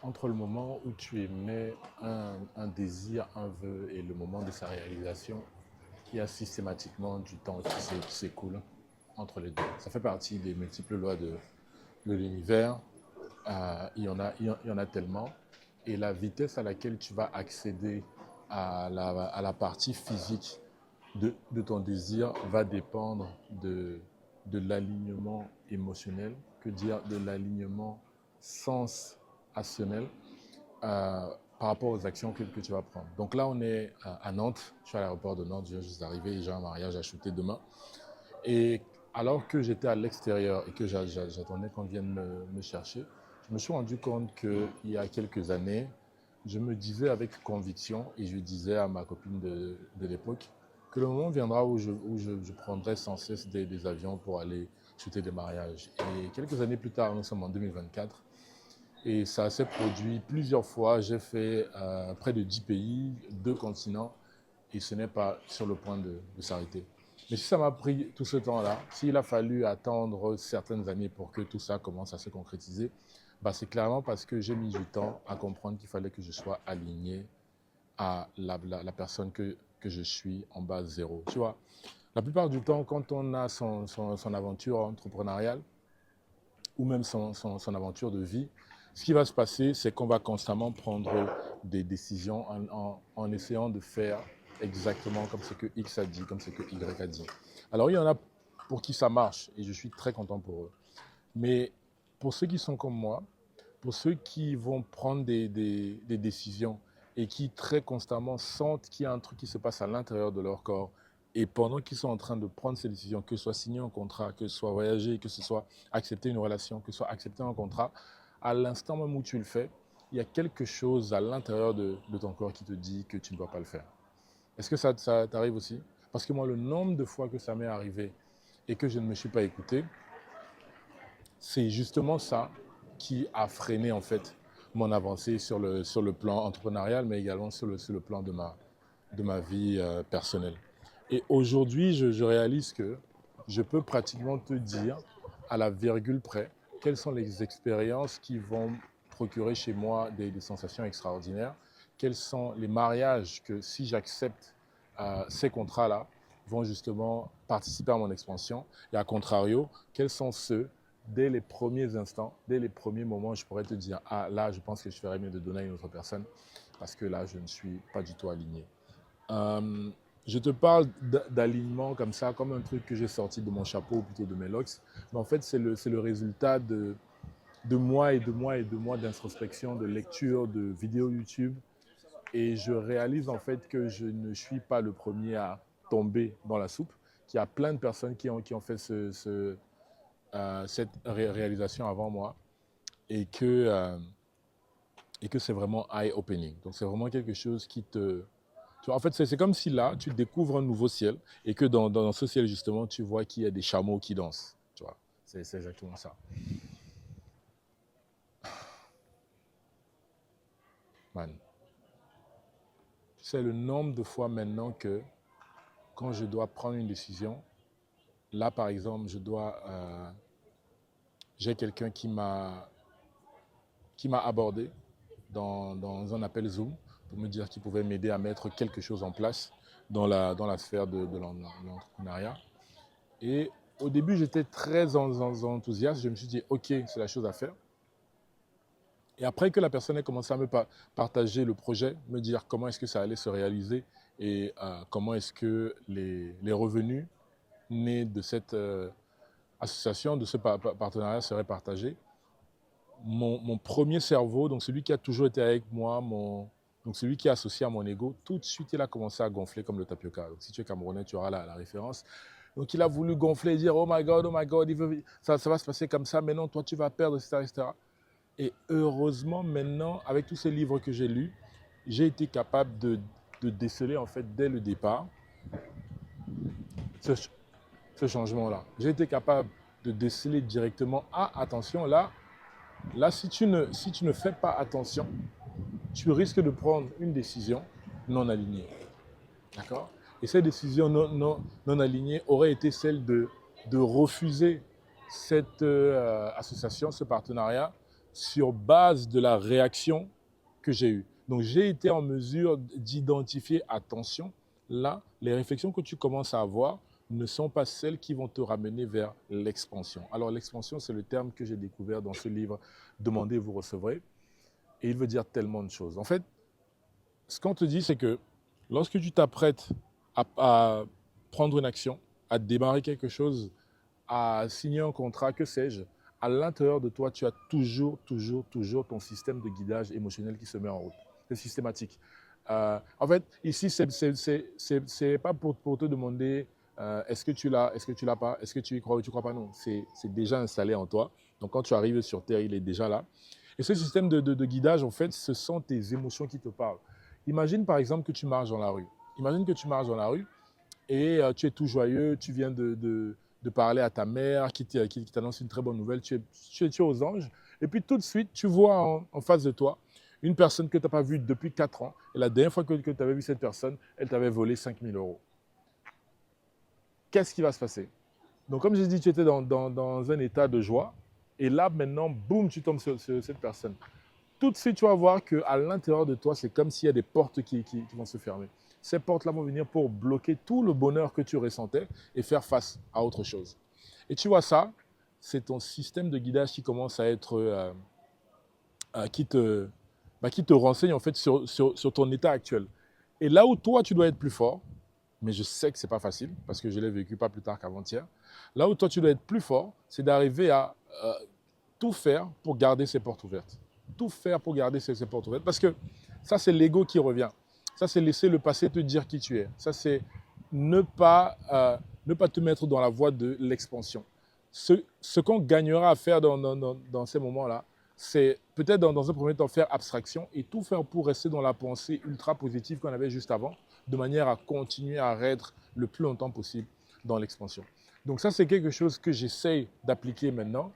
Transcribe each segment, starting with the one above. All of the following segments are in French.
entre le moment où tu émets un désir, un vœu et le moment de sa réalisation, il y a systématiquement du temps qui s'écoule entre les deux. Ça fait partie des multiples lois de l'univers. Il y en a tellement. Et la vitesse à laquelle tu vas accéder à la partie physique de ton désir va dépendre de l'alignement émotionnel, que dire de l'alignement sensationnel par rapport aux actions que tu vas prendre. Donc là, on est à Nantes. Je suis à l'aéroport de Nantes, je viens juste d'arriver, j'ai un mariage à shooter demain. Et alors que j'étais à l'extérieur et que j'attendais qu'on vienne me chercher, je me suis rendu compte qu'il y a quelques années, je me disais avec conviction, et je disais à ma copine de l'époque, que le moment viendra où je prendrai sans cesse des avions pour aller shooter des mariages. Et quelques années plus tard, nous sommes en 2024, et ça s'est produit plusieurs fois. J'ai fait près de 10 pays, 2 continents, et ce n'est pas sur le point de s'arrêter. Mais si ça m'a pris tout ce temps-là, s'il a fallu attendre certaines années pour que tout ça commence à se concrétiser, bah c'est clairement parce que j'ai mis du temps à comprendre qu'il fallait que je sois aligné à la personne que je suis en base zéro. Tu vois, la plupart du temps, quand on a son aventure entrepreneuriale ou même son aventure de vie, ce qui va se passer, c'est qu'on va constamment prendre des décisions en essayant de faire exactement comme ce que X a dit, comme ce que Y a dit. Alors il y en a pour qui ça marche et je suis très content pour eux. Mais pour ceux qui sont comme moi, pour ceux qui vont prendre des décisions et qui très constamment sentent qu'il y a un truc qui se passe à l'intérieur de leur corps, et pendant qu'ils sont en train de prendre ces décisions, que ce soit signer un contrat, que ce soit voyager, que ce soit accepter une relation, que ce soit accepter un contrat, à l'instant même où tu le fais, il y a quelque chose à l'intérieur de ton corps qui te dit que tu ne dois pas le faire. Est-ce que ça t'arrive aussi? Parce que moi, le nombre de fois que ça m'est arrivé et que je ne me suis pas écouté, c'est justement ça qui a freiné en fait mon avancée sur le plan entrepreneurial, mais également sur le plan de ma vie personnelle. Et aujourd'hui, je réalise que je peux pratiquement te dire à la virgule près quelles sont les expériences qui vont procurer chez moi des sensations extraordinaires, quels sont les mariages que si j'accepte ces contrats-là vont justement participer à mon expansion, et à contrario, quels sont ceux dès les premiers instants, dès les premiers moments, je pourrais te dire, ah là, je pense que je ferais mieux de donner à une autre personne parce que là, je ne suis pas du tout aligné. Euh, je te parle d'alignement comme ça, comme un truc que j'ai sorti de mon chapeau ou plutôt de mes locks, mais en fait, c'est le résultat de mois et de mois et de mois d'introspection, de lecture, de vidéos YouTube. Et je réalise en fait que je ne suis pas le premier à tomber dans la soupe, qu'il y a plein de personnes qui ont fait cette réalisation avant moi et et que c'est vraiment eye-opening. Donc c'est vraiment quelque chose qui te... Tu vois, en fait, c'est comme si là, tu découvres un nouveau ciel et que dans ce ciel, justement, tu vois qu'il y a des chameaux qui dansent. Tu vois, c'est exactement ça. Man. Tu sais, le nombre de fois maintenant que quand je dois prendre une décision, là, par exemple, j'ai quelqu'un qui m'a abordé dans un appel Zoom pour me dire qu'il pouvait m'aider à mettre quelque chose en place dans la sphère de l'entrepreneuriat. Et au début, j'étais très enthousiaste. Je me suis dit, OK, c'est la chose à faire. Et après que la personne ait commencé à me partager le projet, me dire comment est-ce que ça allait se réaliser et comment est-ce que les revenus nés de cette association, de ce partenariat seraient partagés, mon premier cerveau, donc celui qui a toujours été avec moi, donc celui qui est associé à mon ego, tout de suite, il a commencé à gonfler comme le tapioca. Donc, si tu es camerounais, tu auras la référence. Donc, il a voulu gonfler et dire, oh my God, ça va se passer comme ça, mais non, toi, tu vas perdre, etc., etc. Et heureusement, maintenant, avec tous ces livres que j'ai lus, j'ai été capable de déceler, en fait, dès le départ, ce, ce changement-là. J'ai été capable de déceler directement, ah, attention, là si tu ne fais pas attention, tu risques de prendre une décision non alignée. D'accord? Et cette décision non alignée aurait été celle de refuser cette association, ce partenariat, sur base de la réaction que j'ai eue. Donc, j'ai été en mesure d'identifier, attention, là, les réflexions que tu commences à avoir ne sont pas celles qui vont te ramener vers l'expansion. Alors, l'expansion, c'est le terme que j'ai découvert dans ce livre « Demandez, vous recevrez ». Et il veut dire tellement de choses. En fait, ce qu'on te dit, c'est que lorsque tu t'apprêtes à prendre une action, à démarrer quelque chose, à signer un contrat, que sais-je, à l'intérieur de toi, tu as toujours ton système de guidage émotionnel qui se met en route. C'est systématique. En fait, ici, c'est pas pour te demander est-ce que tu l'as, est-ce que tu l'as pas, est-ce que tu y crois ou tu crois pas, non. C'est déjà installé en toi. Donc, quand tu arrives sur Terre, il est déjà là. Et ce système de guidage, en fait, ce sont tes émotions qui te parlent. Imagine, par exemple, que tu marches dans la rue. Imagine que tu marches dans la rue et tu es tout joyeux, tu viens de parler à ta mère qui t'annonce une très bonne nouvelle, tu es aux anges, et puis tout de suite, tu vois en face de toi une personne que tu n'as pas vue depuis 4 ans, et la dernière fois que tu avais vu cette personne, elle t'avait volé 5 000 euros. Qu'est-ce qui va se passer? Donc comme j'ai dit, tu étais dans un état de joie, et là maintenant, boum, tu tombes sur cette personne. Tout de suite, tu vas voir qu'à l'intérieur de toi, c'est comme s'il y a des portes qui vont se fermer. Ces portes-là vont venir pour bloquer tout le bonheur que tu ressentais et faire face à autre chose. Et tu vois ça, c'est ton système de guidage qui commence à être, qui te renseigne en fait sur ton état actuel. Et là où toi, tu dois être plus fort, mais je sais que ce n'est pas facile parce que je l'ai vécu pas plus tard qu'avant-hier, là où toi, tu dois être plus fort, c'est d'arriver à tout faire pour garder ces portes ouvertes. Tout faire pour garder ces portes ouvertes. Parce que ça, c'est l'ego qui revient. Ça, c'est laisser le passé te dire qui tu es. Ça, c'est ne pas te mettre dans la voie de l'expansion. Ce qu'on gagnera à faire dans ces moments-là, c'est peut-être dans un premier temps faire abstraction et tout faire pour rester dans la pensée ultra positive qu'on avait juste avant, de manière à continuer à être le plus longtemps possible dans l'expansion. Donc ça, c'est quelque chose que j'essaye d'appliquer maintenant.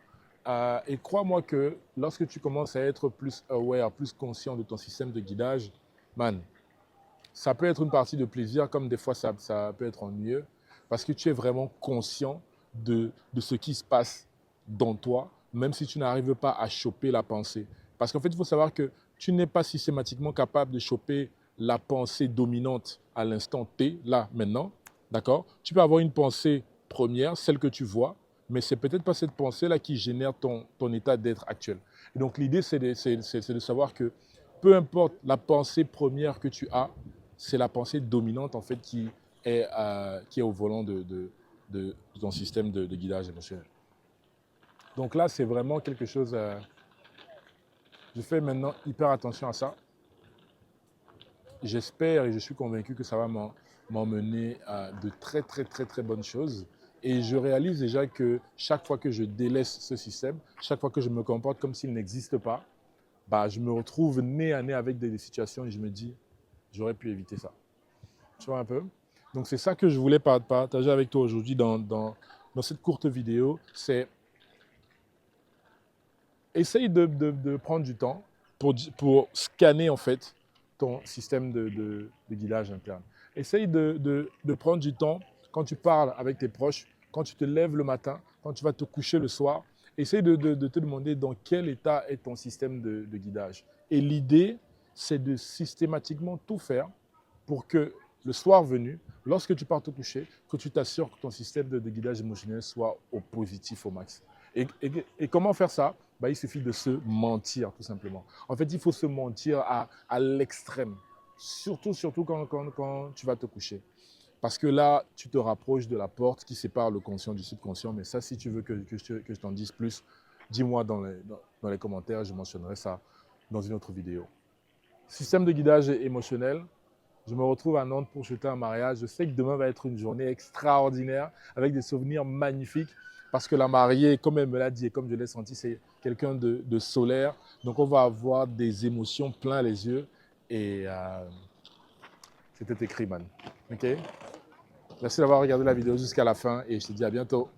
Et crois-moi que lorsque tu commences à être plus aware, plus conscient de ton système de guidage, man, ça peut être une partie de plaisir, comme des fois ça peut être ennuyeux, parce que tu es vraiment conscient de ce qui se passe dans toi, même si tu n'arrives pas à choper la pensée. Parce qu'en fait, il faut savoir que tu n'es pas systématiquement capable de choper la pensée dominante à l'instant T, là, maintenant, d'accord? Tu peux avoir une pensée première, celle que tu vois, mais c'est peut-être pas cette pensée-là qui génère ton état d'être actuel. Et donc l'idée, c'est de savoir que peu importe la pensée première que tu as, c'est la pensée dominante en fait qui est au volant de ton système de guidage émotionnel. Donc là, c'est vraiment quelque chose... je fais maintenant hyper attention à ça. J'espère et je suis convaincu que ça va m'emmener à de très bonnes choses. Et je réalise déjà que chaque fois que je délaisse ce système, chaque fois que je me comporte comme s'il n'existe pas, bah, je me retrouve nez à nez avec des situations et je me dis, j'aurais pu éviter ça. Tu vois un peu? Donc c'est ça que je voulais partager avec toi aujourd'hui dans cette courte vidéo. C'est essaye de prendre du temps pour scanner en fait ton système de guidage interne. Essaye de prendre du temps quand tu parles avec tes proches, quand tu te lèves le matin, quand tu vas te coucher le soir. Essaye de te demander dans quel état est ton système de guidage. Et l'idée, c'est de systématiquement tout faire pour que le soir venu, lorsque tu pars te coucher, que tu t'assures que ton système de guidage émotionnel soit au positif au max. Et comment faire ça? Bah, il suffit de se mentir, tout simplement. En fait, il faut se mentir à l'extrême. Surtout quand tu vas te coucher. Parce que là, tu te rapproches de la porte qui sépare le conscient du subconscient. Mais ça, si tu veux que je t'en dise plus, dis-moi dans les commentaires. Je mentionnerai ça dans une autre vidéo. Système de guidage émotionnel. Je me retrouve à Nantes pour jeter un mariage. Je sais que demain va être une journée extraordinaire avec des souvenirs magnifiques parce que la mariée, comme elle me l'a dit et comme je l'ai senti, c'est quelqu'un de solaire. Donc, on va avoir des émotions plein les yeux et c'était écrit, man. OK? Merci d'avoir regardé la vidéo jusqu'à la fin et je te dis à bientôt.